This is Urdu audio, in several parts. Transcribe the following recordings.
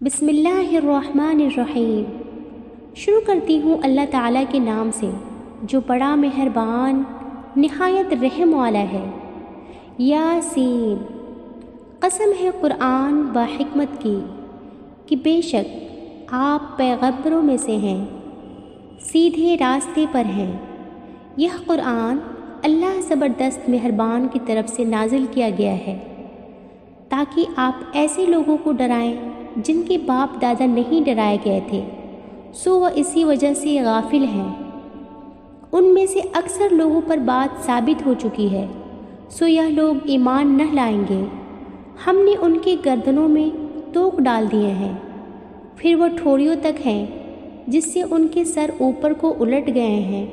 بسم اللہ الرحمن الرحیم۔ شروع کرتی ہوں اللہ تعالیٰ کے نام سے جو بڑا مہربان نہایت رحم والا ہے۔ یاسین، قسم ہے قرآن با حکمت کی کہ بے شک آپ پیغمبروں میں سے ہیں، سیدھے راستے پر ہیں۔ یہ قرآن اللہ زبردست مہربان کی طرف سے نازل کیا گیا ہے تاکہ آپ ایسے لوگوں کو ڈرائیں جن کے باپ دادا نہیں ڈرائے گئے تھے، سو وہ اسی وجہ سے غافل ہیں۔ ان میں سے اکثر لوگوں پر بات ثابت ہو چکی ہے، سو یہ لوگ ایمان نہ لائیں گے۔ ہم نے ان کے گردنوں میں توق ڈال دیے ہیں، پھر وہ ٹھوڑیوں تک ہیں جس سے ان کے سر اوپر کو الٹ گئے ہیں،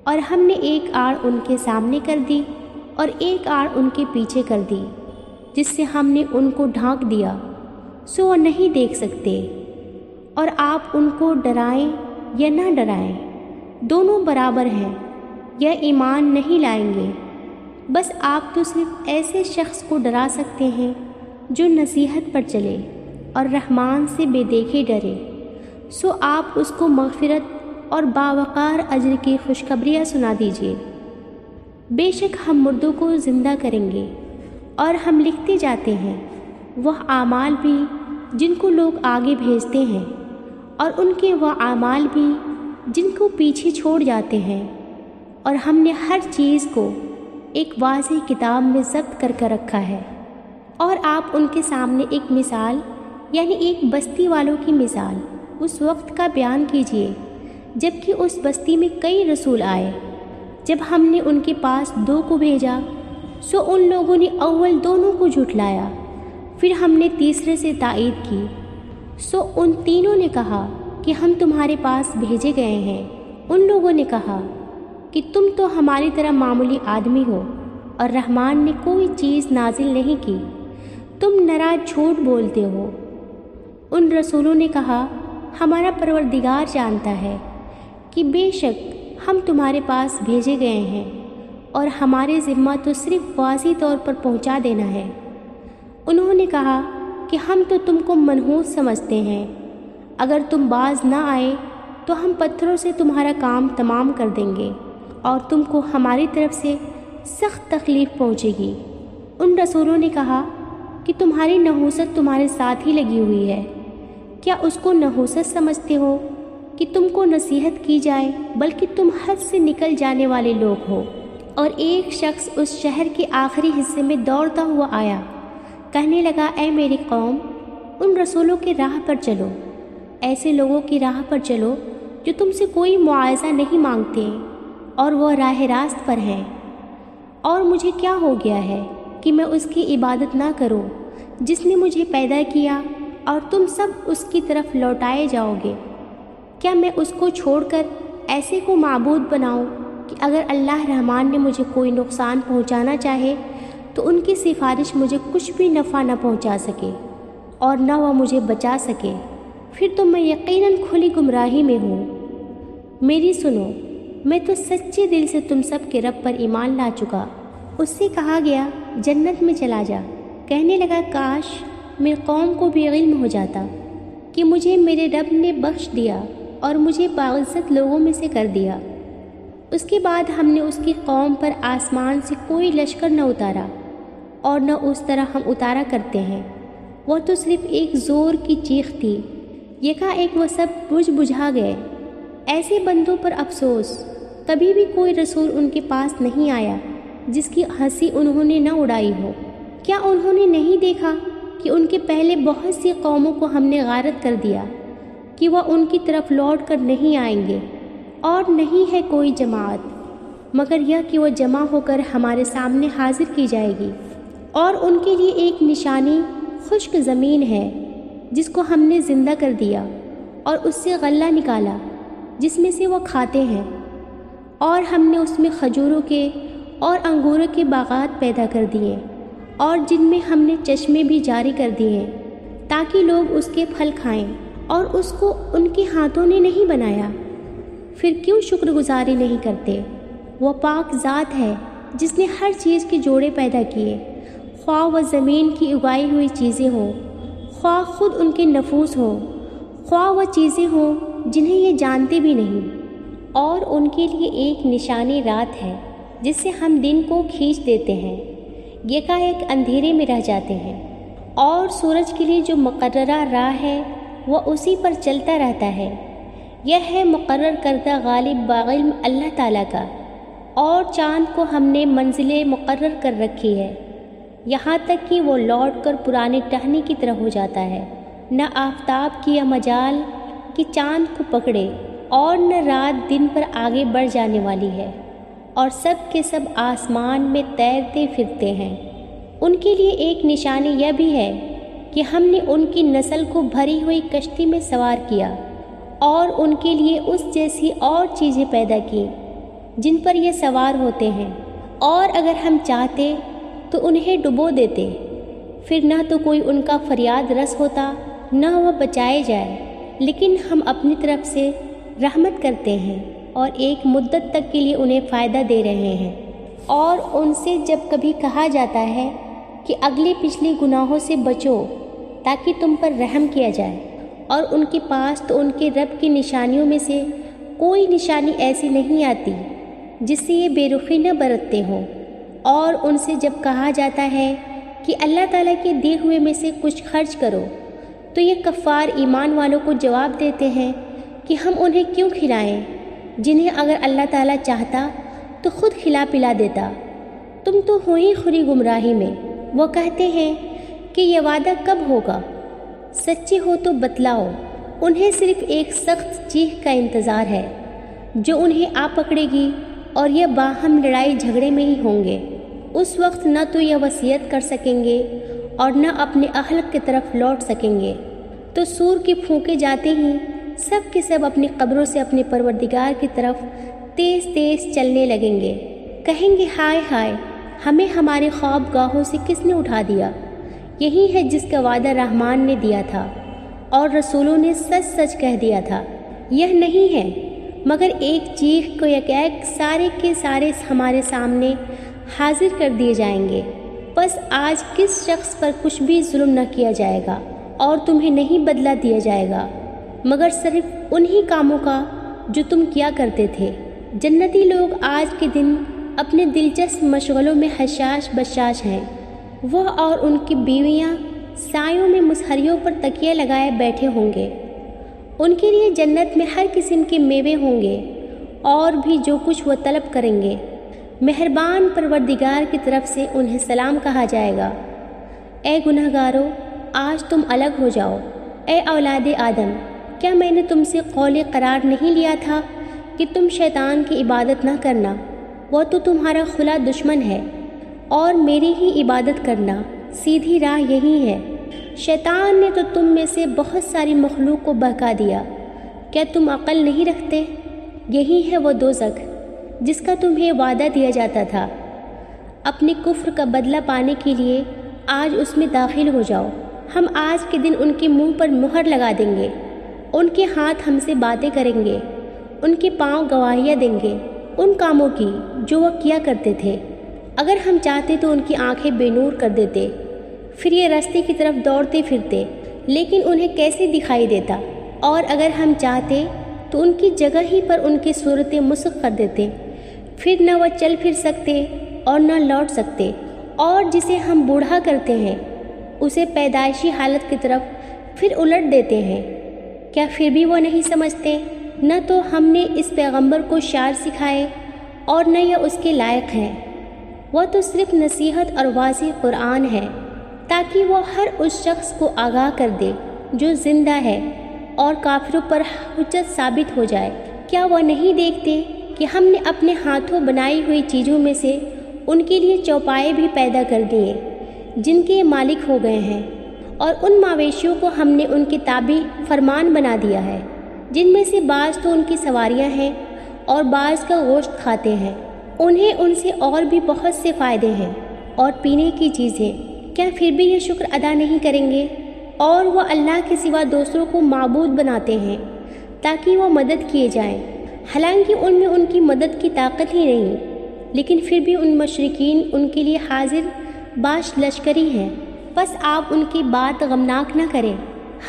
اور ہم نے ایک آڑ ان کے سامنے کر دی اور ایک آڑ ان کے پیچھے کر دی، جس سے ہم نے ان کو ڈھانک دیا سو وہ نہیں دیکھ سکتے۔ اور آپ ان کو ڈرائیں یا نہ ڈرائیں دونوں برابر ہیں، یا ایمان نہیں لائیں گے۔ بس آپ تو صرف ایسے شخص کو ڈرا سکتے ہیں جو نصیحت پر چلے اور رحمان سے بے دیکھے ڈرے، سو آپ اس کو مغفرت اور باوقار اجر کی خوشخبریاں سنا دیجیے۔ بے شک ہم مردوں کو زندہ کریں گے، اور ہم لکھتے جاتے ہیں وہ اعمال بھی جن کو لوگ آگے بھیجتے ہیں، اور ان کے وہ اعمال بھی جن کو پیچھے چھوڑ جاتے ہیں، اور ہم نے ہر چیز کو ایک واضح کتاب میں ضبط کر کے رکھا ہے۔ اور آپ ان کے سامنے ایک مثال یعنی ایک بستی والوں کی مثال اس وقت کا بیان کیجیے جب کہ اس بستی میں کئی رسول آئے۔ جب ہم نے ان کے پاس 2 کو بھیجا سو ان لوگوں نے اول دونوں کو جھٹلایا، پھر ہم نے تیسرے سے تائید کی، سو ان تینوں نے کہا کہ ہم تمہارے پاس بھیجے گئے ہیں۔ ان لوگوں نے کہا کہ تم تو ہماری طرح معمولی آدمی ہو، اور رحمان نے کوئی چیز نازل نہیں کی، تم نراج جھوٹ بولتے ہو۔ ان رسولوں نے کہا ہمارا پروردگار جانتا ہے کہ بے شک ہم تمہارے پاس بھیجے گئے ہیں، اور ہمارے ذمہ تو صرف واضح طور پر پہنچا دینا ہے۔ انہوں نے کہا کہ ہم تو تم کو منحوس سمجھتے ہیں، اگر تم باز نہ آئے تو ہم پتھروں سے تمہارا کام تمام کر دیں گے، اور تم کو ہماری طرف سے سخت تکلیف پہنچے گی۔ ان رسولوں نے کہا کہ تمہاری نحوست تمہارے ساتھ ہی لگی ہوئی ہے، کیا اس کو نحوست سمجھتے ہو کہ تم کو نصیحت کی جائے، بلکہ تم حد سے نکل جانے والے لوگ ہو۔ اور ایک شخص اس شہر کے آخری حصے میں دوڑتا ہوا آیا، کہنے لگا اے میری قوم، ان رسولوں کی راہ پر چلو، ایسے لوگوں کی راہ پر چلو جو تم سے کوئی معاوضہ نہیں مانگتے اور وہ راہ راست پر ہیں۔ اور مجھے کیا ہو گیا ہے کہ میں اس کی عبادت نہ کروں جس نے مجھے پیدا کیا، اور تم سب اس کی طرف لوٹائے جاؤ گے؟ کیا میں اس کو چھوڑ کر ایسے کو معبود بناؤں کہ اگر اللہ رحمان نے مجھے کوئی نقصان پہنچانا چاہے تو ان کی سفارش مجھے کچھ بھی نفع نہ پہنچا سکے، اور نہ وہ مجھے بچا سکے؟ پھر تو میں یقیناً کھلی گمراہی میں ہوں۔ میری سنو، میں تو سچے دل سے تم سب کے رب پر ایمان لا چکا۔ اس سے کہا گیا جنت میں چلا جا۔ کہنے لگا کاش میری قوم کو بھی علم ہو جاتا کہ مجھے میرے رب نے بخش دیا اور مجھے باعزت لوگوں میں سے کر دیا۔ اس کے بعد ہم نے اس کی قوم پر آسمان سے کوئی لشکر نہ اتارا، اور نہ اس طرح ہم اتارا کرتے ہیں۔ وہ تو صرف ایک زور کی چیخ تھی، یکا ایک وہ سب بجھ بجھا گئے۔ ایسے بندوں پر افسوس، کبھی بھی کوئی رسول ان کے پاس نہیں آیا جس کی ہنسی انہوں نے نہ اڑائی ہو۔ کیا انہوں نے نہیں دیکھا کہ ان کے پہلے بہت سی قوموں کو ہم نے غارت کر دیا کہ وہ ان کی طرف لوٹ کر نہیں آئیں گے؟ اور نہیں ہے کوئی جماعت مگر یہ کہ وہ جمع ہو کر ہمارے سامنے حاضر کی جائے گی، اور ان کے لیے ایک نشانی خشک زمین ہے جس کو ہم نے زندہ کر دیا، اور اس سے غلہ نکالا جس میں سے وہ کھاتے ہیں، اور ہم نے اس میں کھجوروں کے اور انگوروں کے باغات پیدا کر دیے، اور جن میں ہم نے چشمے بھی جاری کر دیے تاکہ لوگ اس کے پھل کھائیں، اور اس کو ان کے ہاتھوں نے نہیں بنایا۔ پھر کیوں شکر گزاری نہیں کرتے؟ وہ پاک ذات ہے جس نے ہر چیز کے جوڑے پیدا کیے، خواہ وہ زمین کی اگائی ہوئی چیزیں ہوں، خواہ خود ان کے نفوس ہوں، خواہ وہ چیزیں ہوں جنہیں یہ جانتے بھی نہیں۔ اور ان کے لیے ایک نشانی رات ہے جس سے ہم دن کو کھینچ دیتے ہیں، یکایک اندھیرے میں رہ جاتے ہیں، اور سورج کے لیے جو مقررہ راہ ہے وہ اسی پر چلتا رہتا ہے۔ یہ ہے مقرر کردہ غالب بعلم اللہ تعالیٰ کا۔ اور چاند کو ہم نے منزلیں مقرر کر رکھی ہے، یہاں تک کہ وہ لوٹ کر پرانے ٹہنی کی طرح ہو جاتا ہے۔ نہ آفتاب کی یہ مجال کہ چاند کو پکڑے، اور نہ رات دن پر آگے بڑھ جانے والی ہے، اور سب کے سب آسمان میں تیرتے پھرتے ہیں۔ ان کے لیے ایک نشانی یہ بھی ہے کہ ہم نے ان کی نسل کو بھری ہوئی کشتی میں سوار کیا، اور ان کے لیے اس جیسی اور چیزیں پیدا کی جن پر یہ سوار ہوتے ہیں، اور اگر ہم چاہتے تو انہیں ڈبو دیتے، پھر نہ تو کوئی ان کا فریاد رس ہوتا نہ وہ بچائے جائے، لیکن ہم اپنی طرف سے رحمت کرتے ہیں اور ایک مدت تک کے لیے انہیں فائدہ دے رہے ہیں۔ اور ان سے جب کبھی کہا جاتا ہے کہ اگلے پچھلے گناہوں سے بچو تاکہ تم پر رحم کیا جائے، اور ان کے پاس تو ان کے رب کی نشانیوں میں سے کوئی نشانی ایسی نہیں آتی جس سے یہ بے رخی نہ برتتے ہوں۔ اور ان سے جب کہا جاتا ہے کہ اللہ تعالیٰ کے دیے ہوئے میں سے کچھ خرچ کرو، تو یہ کفار ایمان والوں کو جواب دیتے ہیں کہ ہم انہیں کیوں کھلائیں جنہیں اگر اللہ تعالیٰ چاہتا تو خود کھلا پلا دیتا، تم تو ہو ہی خری گمراہی میں۔ وہ کہتے ہیں کہ یہ وعدہ کب ہوگا؟ سچے ہو تو بتلاؤ۔ انہیں صرف ایک سخت چیخ کا انتظار ہے جو انہیں آ پکڑے گی، اور یہ باہم لڑائی جھگڑے میں ہی ہوں گے۔ اس وقت نہ تو یہ وصیت کر سکیں گے اور نہ اپنے اہل کی طرف لوٹ سکیں گے۔ تو سور کے پھونکے جاتے ہی سب کے سب اپنی قبروں سے اپنے پروردگار کی طرف تیز تیز چلنے لگیں گے، کہیں گے ہائے ہائے، ہمیں ہمارے خواب گاہوں سے کس نے اٹھا دیا؟ یہی ہے جس کا وعدہ رحمان نے دیا تھا اور رسولوں نے سچ سچ کہہ دیا تھا۔ یہ نہیں ہے مگر ایک چیخ کو یکایک سارے کے سارے ہمارے سامنے حاضر کر دیے جائیں گے۔ بس آج کس شخص پر کچھ بھی ظلم نہ کیا جائے گا، اور تمہیں نہیں بدلہ دیا جائے گا مگر صرف انہی کاموں کا جو تم کیا کرتے تھے۔ جنتی لوگ آج کے دن اپنے دلچسپ مشغلوں میں حشاش بشاش ہیں۔ وہ اور ان کی بیویاں سایوں میں مسہریوں پر تکیے لگائے بیٹھے ہوں گے۔ ان کے لیے جنت میں ہر قسم کے میوے ہوں گے، اور بھی جو کچھ وہ طلب کریں گے۔ مہربان پروردگار کی طرف سے انہیں سلام کہا جائے گا۔ اے گنہگارو، آج تم الگ ہو جاؤ۔ اے اولاد آدم، کیا میں نے تم سے قول قرار نہیں لیا تھا کہ تم شیطان کی عبادت نہ کرنا؟ وہ تو تمہارا خلا دشمن ہے، اور میری ہی عبادت کرنا، سیدھی راہ یہی ہے۔ شیطان نے تو تم میں سے بہت ساری مخلوق کو بہکا دیا، کیا تم عقل نہیں رکھتے؟ یہی ہے وہ دوزخ جس کا تمہیں وعدہ دیا جاتا تھا۔ اپنے کفر کا بدلہ پانے کے لیے آج اس میں داخل ہو جاؤ۔ ہم آج کے دن ان کے منہ پر مہر لگا دیں گے، ان کے ہاتھ ہم سے باتیں کریں گے، ان کے پاؤں گواہیاں دیں گے ان کاموں کی جو وہ کیا کرتے تھے۔ اگر ہم چاہتے تو ان کی آنکھیں بے نور کر دیتے، پھر یہ راستے کی طرف دوڑتے پھرتے، لیکن انہیں کیسے دکھائی دیتا؟ اور اگر ہم چاہتے تو ان کی جگہ ہی پر ان کی صورتیں مسخ کر دیتے، پھر نہ وہ چل پھر سکتے اور نہ لوٹ سکتے۔ اور جسے ہم بوڑھا کرتے ہیں اسے پیدائشی حالت کی طرف پھر الٹ دیتے ہیں، کیا پھر بھی وہ نہیں سمجھتے؟ نہ تو ہم نے اس پیغمبر کو شعر سکھائے اور نہ یہ اس کے لائق ہیں۔ وہ تو صرف نصیحت اور واضح قرآن ہے تاکہ وہ ہر اس شخص کو آگاہ کر دے جو زندہ ہے اور کافروں پر حجت ثابت ہو جائے۔ کیا وہ نہیں دیکھتے کہ ہم نے اپنے ہاتھوں بنائی ہوئی چیزوں میں سے ان کے لیے چوپائے بھی پیدا کر دیے جن کے مالک ہو گئے ہیں، اور ان مویشیوں کو ہم نے ان کے تابع فرمان بنا دیا ہے جن میں سے بعض تو ان کی سواریاں ہیں اور بعض کا گوشت کھاتے ہیں۔ انہیں ان سے اور بھی بہت سے فائدے ہیں اور پینے کی چیزیں، کیا پھر بھی یہ شکر ادا نہیں کریں گے؟ اور وہ اللہ کے سوا دوسروں کو معبود بناتے ہیں تاکہ وہ مدد کیے جائیں، حالانکہ ان میں ان کی مدد کی طاقت ہی نہیں، لیکن پھر بھی ان مشرکین ان کے لیے حاضر باش لشکری ہیں۔ بس آپ ان کی بات غمناک نہ کریں،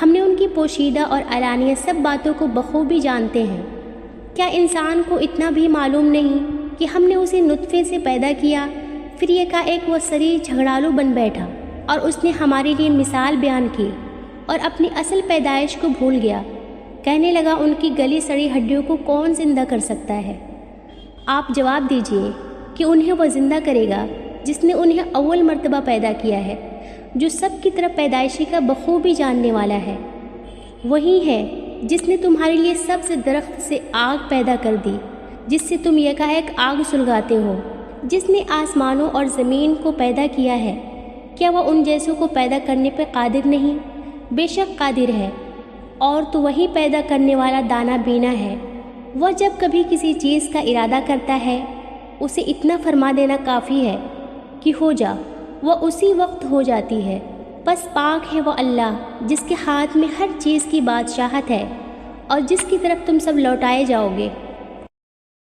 ہم نے ان کی پوشیدہ اور علانیہ سب باتوں کو بخوبی جانتے ہیں۔ کیا انسان کو اتنا بھی معلوم نہیں کہ ہم نے اسے نطفے سے پیدا کیا، پھر یکایک وہ سری جھگڑالو بن بیٹھا اور اس نے ہمارے لیے مثال بیان کی اور اپنی اصل پیدائش کو بھول گیا، کہنے لگا ان کی گلی سڑی ہڈیوں کو کون زندہ کر سکتا ہے؟ آپ جواب دیجئے کہ انہیں وہ زندہ کرے گا جس نے انہیں اول مرتبہ پیدا کیا ہے، جو سب کی طرف پیدائشی کا بخوبی جاننے والا ہے۔ وہی ہے جس نے تمہارے لیے سبز درخت سے آگ پیدا کر دی جس سے تم یکایک آگ سلگاتے ہو، جس نے آسمانوں اور زمین کو پیدا کیا ہے، کیا وہ ان جیسوں کو پیدا کرنے پہ قادر نہیں؟ بے شک قادر ہے، اور تو وہی پیدا کرنے والا دانا بینا ہے۔ وہ جب کبھی کسی چیز کا ارادہ کرتا ہے اسے اتنا فرما دینا کافی ہے کہ ہو جا، وہ اسی وقت ہو جاتی ہے۔ بس پاک ہے وہ اللہ جس کے ہاتھ میں ہر چیز کی بادشاہت ہے اور جس کی طرف تم سب لوٹائے جاؤ گے۔